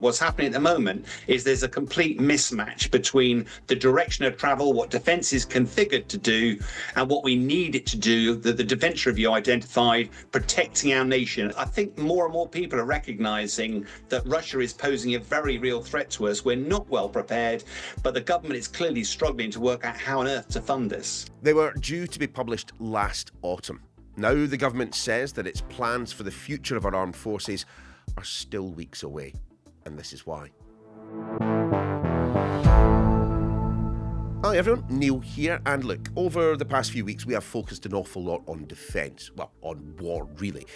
What's happening at the moment is there's a complete mismatch between the direction of travel, what defence is configured to do, and what we need it to do, that the defence review identified, protecting our nation. I think more and more people are recognising that Russia is posing a very real threat to us. We're not well prepared, but the government is clearly struggling to work out how on earth to fund this. They were due to be published last autumn. Now the government says that its plans for the future of our armed forces are still weeks away. And this is why. Hi everyone, Neil here, and look, over the past few weeks we have focused an awful lot on defence, well, on war really.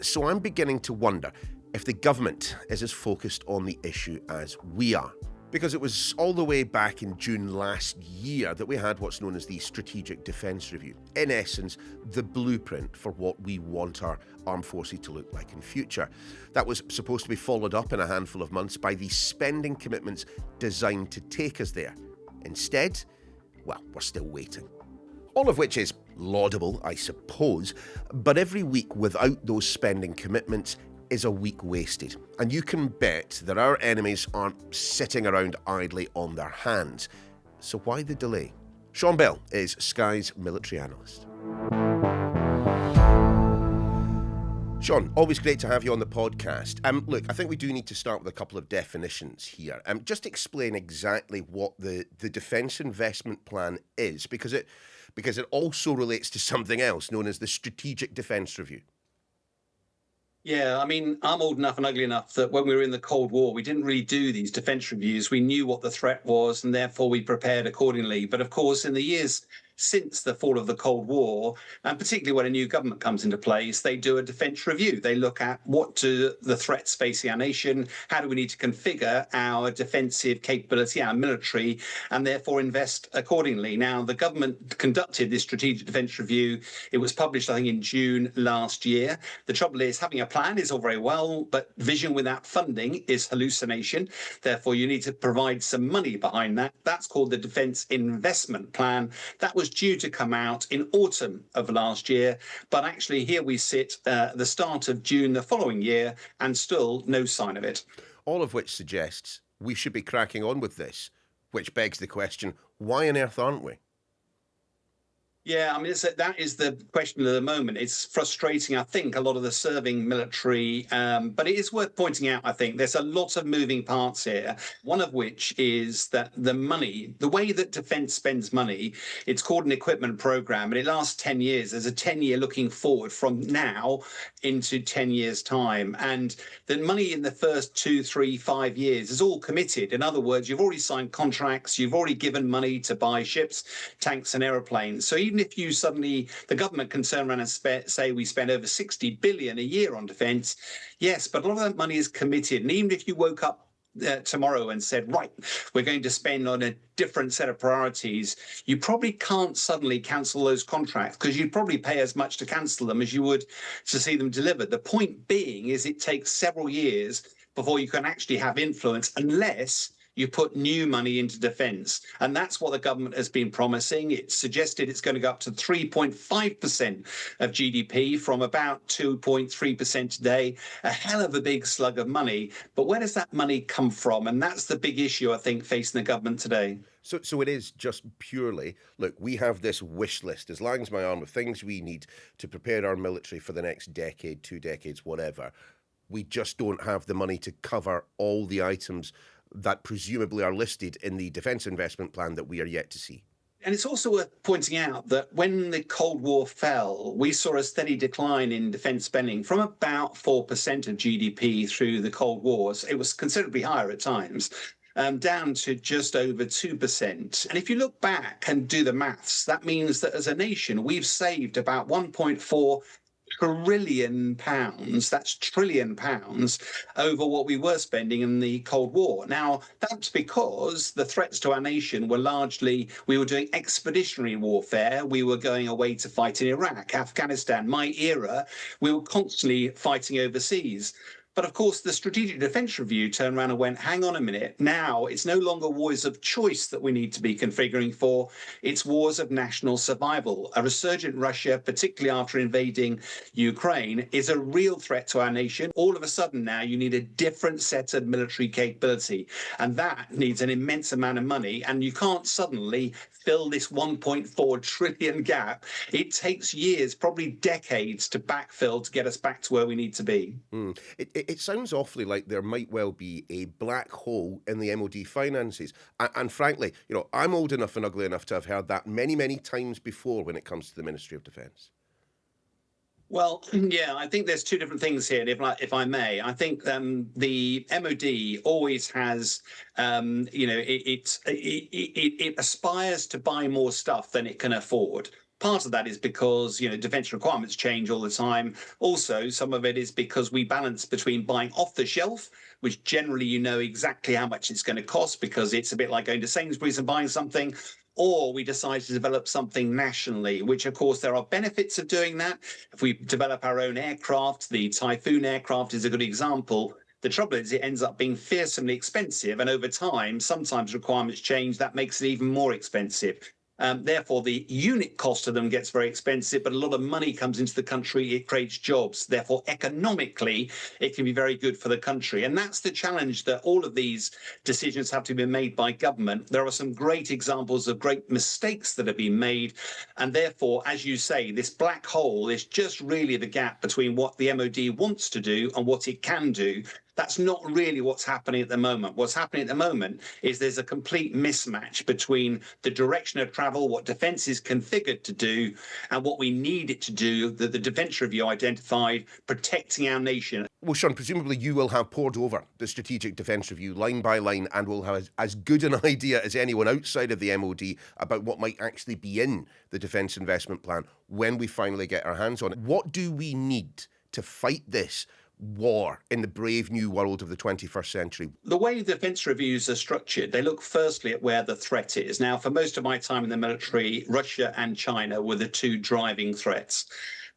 So I'm beginning to wonder if the government is as focused on the issue as we are. Because it was all the way back in June last year that we had what's known as the Strategic Defence Review. In essence, the blueprint for what we want our armed forces to look like in future. That was supposed to be followed up in a handful of months by the spending commitments designed to take us there. Instead, well, we're still waiting. All of which is laudable, I suppose, but every week without those spending commitments is a week wasted. And you can bet that our enemies aren't sitting around idly on their hands. So why the delay? Sean Bell is Sky's military analyst. Sean, always great to have you on the podcast. Look, I think we do need to start with a couple of definitions here. Just explain exactly what the Defence Investment Plan is, because it also relates to something else known as the Strategic Defence Review. Yeah, I mean, I'm old enough and ugly enough that when we were in the Cold War, we didn't really do these defence reviews. We knew what the threat was and therefore we prepared accordingly. But of course, in the years since the fall of the Cold War, and particularly when a new government comes into place, they do a defence review. They look at what do the threats facing our nation, how do we need to configure our defensive capability, our military, and therefore invest accordingly. Now, the government conducted this strategic defence review. It was published, I think, in June last year. The trouble is, having a plan is all very well, but vision without funding is hallucination. Therefore, you need to provide some money behind that. That's called the Defence Investment Plan. That was due to come out in autumn of last year, but actually here we sit the start of June the following year and still no sign of it. All of which suggests we should be cracking on with this, which begs the question, why on earth aren't we? Yeah, I mean, that is the question of the moment. It's frustrating, I think, a lot of the serving military, but it is worth pointing out, I think, there's a lot of moving parts here, one of which is that the money, the way that defence spends money, it's called an equipment programme, and it lasts 10 years. There's a 10-year looking forward from now into 10 years' time. And the money in the first 2, 3, 5 years is all committed. In other words, you've already signed contracts, you've already given money to buy ships, tanks and aeroplanes. So even if you suddenly, the government can turn around and say we spend over 60 billion a year on defence, yes, but a lot of that money is committed. And even if you woke up tomorrow and said, right, we're going to spend on a different set of priorities, you probably can't suddenly cancel those contracts because you'd probably pay as much to cancel them as you would to see them delivered. The point being is it takes several years before you can actually have influence unless you put new money into defence. And that's what the government has been promising. It's suggested it's going to go up to 3.5% of GDP from about 2.3% today. A hell of a big slug of money. But where does that money come from? And that's the big issue, I think, facing the government today. So it is just purely, look, we have this wish list, as long as my arm, of things we need to prepare our military for the next decade, 2 decades, whatever. We just don't have the money to cover all the items that presumably are listed in the Defence Investment Plan that we are yet to see. And it's also worth pointing out that when the Cold War fell, we saw a steady decline in defence spending from about 4% of GDP through the Cold War. It was considerably higher at times, down to just over 2%. And if you look back and do the maths, that means that as a nation, we've saved about 1.4 trillion pounds, that's trillion pounds, over what we were spending in the Cold War. Now, that's because the threats to our nation were largely, we were doing expeditionary warfare, we were going away to fight in Iraq, Afghanistan, my era, we were constantly fighting overseas. But of course, the Strategic Defence Review turned around and went, hang on a minute, now it's no longer wars of choice that we need to be configuring for, it's wars of national survival. A resurgent Russia, particularly after invading Ukraine, is a real threat to our nation. All of a sudden now you need a different set of military capability, and that needs an immense amount of money, and you can't suddenly fill this 1.4 trillion gap. It takes years, probably decades, to backfill to get us back to where we need to be. It sounds awfully like there might well be a black hole in the MOD finances. And frankly, I'm old enough and ugly enough to have heard that many, many times before when it comes to the Ministry of Defence. Well, yeah, I think there's two different things here, if I may. I think the MOD always has, it aspires to buy more stuff than it can afford. Part of that is because, defence requirements change all the time. Also, some of it is because we balance between buying off the shelf, which generally you know exactly how much it's going to cost because it's a bit like going to Sainsbury's and buying something, or we decide to develop something nationally, which, of course, there are benefits of doing that. If we develop our own aircraft, the Typhoon aircraft is a good example. The trouble is it ends up being fearsomely expensive, and over time, sometimes requirements change. That makes it even more expensive. Therefore, the unit cost of them gets very expensive, but a lot of money comes into the country. It creates jobs. Therefore, economically, it can be very good for the country. And that's the challenge that all of these decisions have to be made by government. There are some great examples of great mistakes that have been made. And therefore, as you say, this black hole is just really the gap between what the MOD wants to do and what it can do. That's not really what's happening at the moment. What's happening at the moment is there's a complete mismatch between the direction of travel, what defence is configured to do, and what we need it to do, that the Defence Review identified, protecting our nation. Well, Sean, presumably you will have pored over the Strategic Defence Review line by line and will have as good an idea as anyone outside of the MOD about what might actually be in the Defence Investment Plan when we finally get our hands on it. What do we need to fight this war in the brave new world of the 21st century? The way defence reviews are structured, they look firstly at where the threat is. Now, for most of my time in the military, Russia and China were the two driving threats.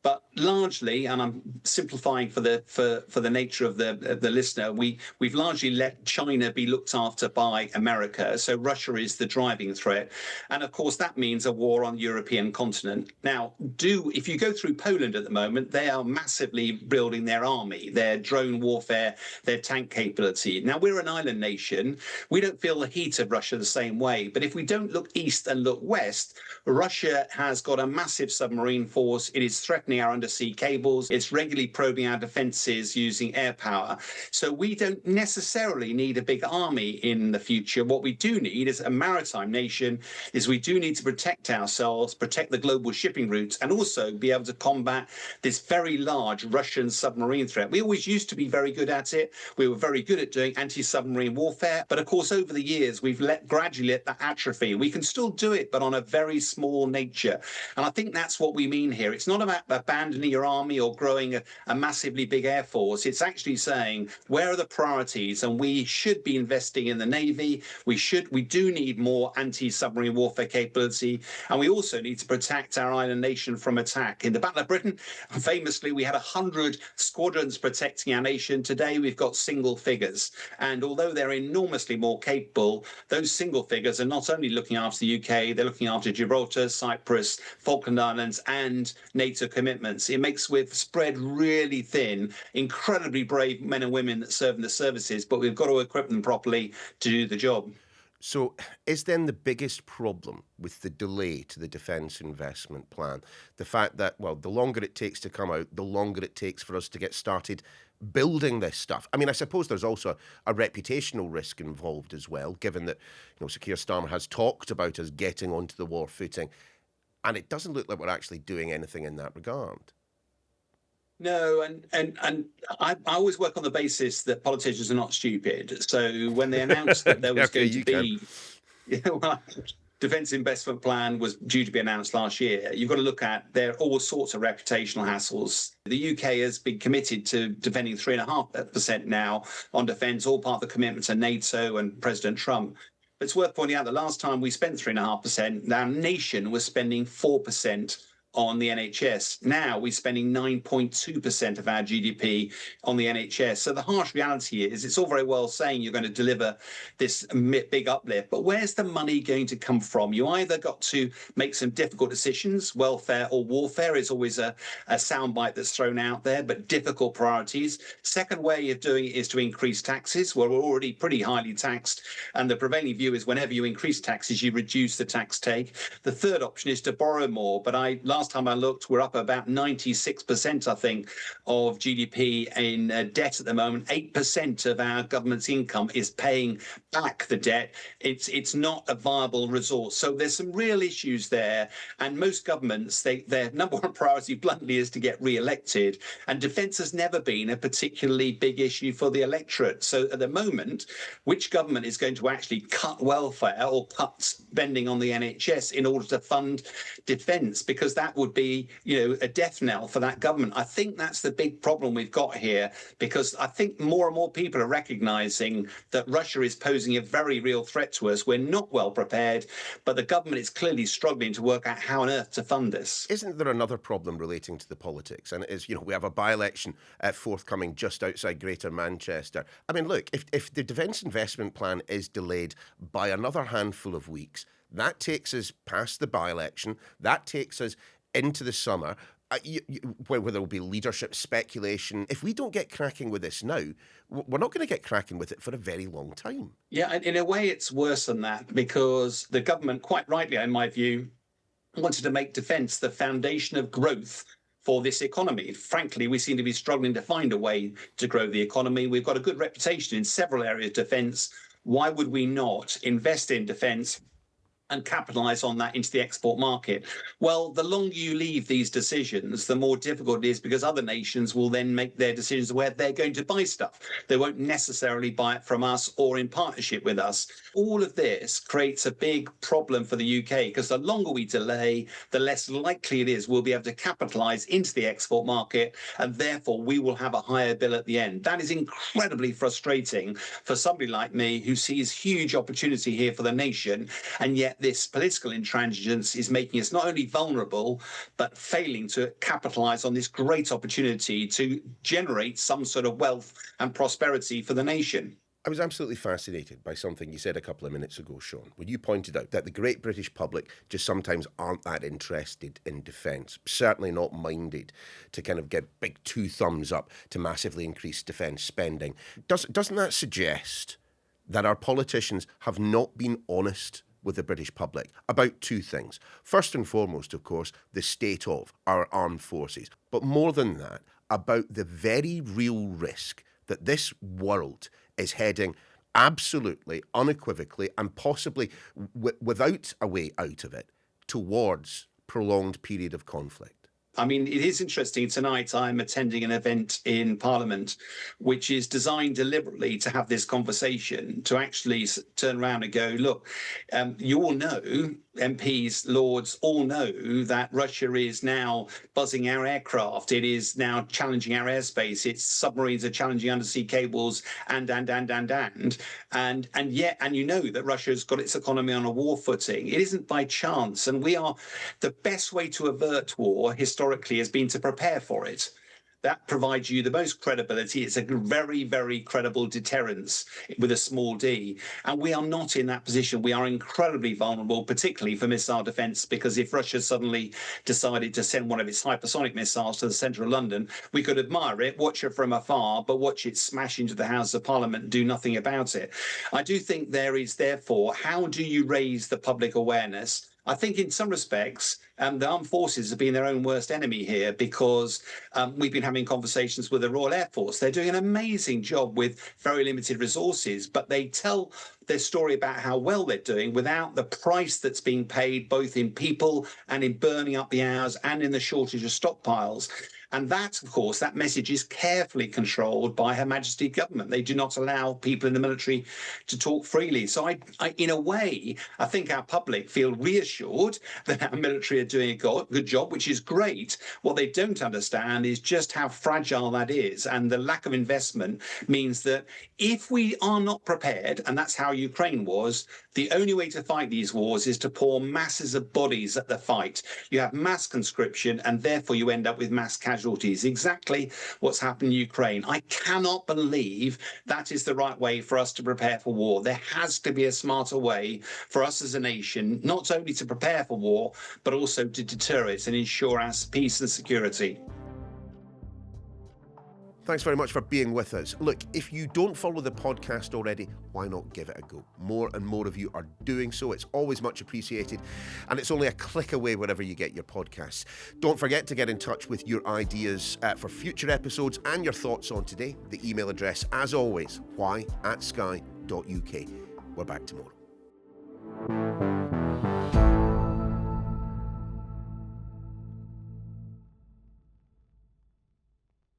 But largely, and I'm simplifying for the nature of the listener, we've largely let China be looked after by America. So Russia is the driving threat, and of course that means a war on the European continent. Now, if you go through Poland at the moment, they are massively building their army, their drone warfare, their tank capability. Now, we're an island nation. We don't feel the heat of Russia the same way. But if we don't look east and look west, Russia has got a massive submarine force. It is threatening our undersea cables. It's regularly probing our defences using air power. So we don't necessarily need a big army in the future. What we do need as a maritime nation is we do need to protect ourselves, protect the global shipping routes, and also be able to combat this very large Russian submarine threat. We always used to be very good at it. We were very good at doing anti-submarine warfare. But of course, over the years, we've gradually let that atrophy. We can still do it, but on a very small nature. And I think that's what we mean here. It's not about abandoning your army or growing a massively big air force. It's actually saying, where are the priorities? And we should be investing in the Navy. We do need more anti-submarine warfare capability. And we also need to protect our island nation from attack. In the Battle of Britain, famously, we had 100 squadrons protecting our nation. Today, we've got single figures. And although they're enormously more capable, those single figures are not only looking after the UK, they're looking after Gibraltar, Cyprus, Falkland Islands, and NATO commitments. It makes we've spread really thin, incredibly brave men and women that serve in the services, but we've got to equip them properly to do the job. So is then the biggest problem with the delay to the defence investment plan the fact that, well, the longer it takes to come out, the longer it takes for us to get started building this stuff? I mean, I suppose there's also a reputational risk involved as well, given that, Sir Keir Starmer has talked about us getting onto the war footing, and it doesn't look like we're actually doing anything in that regard. No, and I always work on the basis that politicians are not stupid. So when they announced that there was going to be, defence investment plan was due to be announced last year, you've got to look at there are all sorts of reputational hassles. The UK has been committed to defending 3.5% now on defence, all part of the commitment to NATO and President Trump. But it's worth pointing out that last time we spent 3.5%, our nation was spending 4% on the NHS. Now we're spending 9.2% of our GDP on the NHS. So the harsh reality is it's all very well saying you're going to deliver this big uplift, but where's the money going to come from? You either got to make some difficult decisions, welfare or warfare is always a soundbite that's thrown out there, but difficult priorities. Second way of doing it is to increase taxes. Well, we're already pretty highly taxed, and the prevailing view is whenever you increase taxes, you reduce the tax take. The third option is to borrow more, but last time I looked, we're up about 96%, I think, of GDP in debt at the moment. 8% of our government's income is paying back the debt. It's not a viable resource. So there's some real issues there, and most governments, their number one priority bluntly is to get re-elected, and defence has never been a particularly big issue for the electorate. So at the moment, which government is going to actually cut welfare or cut spending on the NHS in order to fund defence? Because that would be, a death knell for that government. I think that's the big problem we've got here, because I think more and more people are recognising that Russia is posing a very real threat to us. We're not well prepared, but the government is clearly struggling to work out how on earth to fund this. Isn't there another problem relating to the politics? And it is, we have a by-election forthcoming just outside Greater Manchester. I mean, look, if the defence investment plan is delayed by another handful of weeks, that takes us past the by-election, that takes us into the summer, where there will be leadership speculation. If we don't get cracking with this now, we're not going to get cracking with it for a very long time. Yeah, and in a way it's worse than that, because the government, quite rightly, in my view, wanted to make defence the foundation of growth for this economy. Frankly, we seem to be struggling to find a way to grow the economy. We've got a good reputation in several areas of defence. Why would we not invest in defence and capitalise on that into the export market? Well, the longer you leave these decisions, the more difficult it is, because other nations will then make their decisions where they're going to buy stuff. They won't necessarily buy it from us or in partnership with us. All of this creates a big problem for the UK, because the longer we delay, the less likely it is we'll be able to capitalise into the export market, and therefore we will have a higher bill at the end. That is incredibly frustrating for somebody like me who sees huge opportunity here for the nation, and yet this political intransigence is making us not only vulnerable, but failing to capitalise on this great opportunity to generate some sort of wealth and prosperity for the nation. I was absolutely fascinated by something you said a couple of minutes ago, Sean, when you pointed out that the great British public just sometimes aren't that interested in defence, certainly not minded to kind of get big two thumbs up to massively increase defence spending. Doesn't that suggest that our politicians have not been honest with the British public about two things? First and foremost, of course, the state of our armed forces. But more than that, about the very real risk that this world is heading absolutely, unequivocally, and possibly without a way out of it, towards prolonged period of conflict. I mean, it is interesting. Tonight, I'm attending an event in Parliament, which is designed deliberately to have this conversation, to actually turn around and go, look, you all know, MPs, Lords, all know that Russia is now buzzing our aircraft. It is now challenging our airspace. Its submarines are challenging undersea cables, and yet you know that Russia's got its economy on a war footing. It isn't by chance, and the best way to avert war historically has been to prepare for it. That provides you the most credibility. It's a very, very credible deterrence with a small d. And we are not in that position. We are incredibly vulnerable, particularly for missile defence, because if Russia suddenly decided to send one of its hypersonic missiles to the centre of London, we could admire it, watch it from afar, but watch it smash into the House of Parliament and do nothing about it. I do think there is, therefore, how do you raise the public awareness? I think in some respects, the armed forces have been their own worst enemy here, because we've been having conversations with the Royal Air Force. They're doing an amazing job with very limited resources, but they tell their story about how well they're doing without the price that's being paid, both in people and in burning up the hours and in the shortage of stockpiles. And that, of course, that message is carefully controlled by Her Majesty's government. They do not allow people in the military to talk freely. So I in a way, I think our public feel reassured that our military are doing a good job, which is great. What they don't understand is just how fragile that is. And the lack of investment means that if we are not prepared, and that's how Ukraine was, the only way to fight these wars is to pour masses of bodies at the fight. You have mass conscription, and therefore you end up with mass casualties. Exactly what's happened in Ukraine. I cannot believe that is the right way for us to prepare for war. There has to be a smarter way for us as a nation, not only to prepare for war, but also to deter it and ensure our peace and security. Thanks very much for being with us. Look, if you don't follow the podcast already, why not give it a go? More and more of you are doing so. It's always much appreciated, and it's only a click away wherever you get your podcasts. Don't forget to get in touch with your ideas for future episodes and your thoughts on today. The email address, as always, why@sky.uk. We're back tomorrow.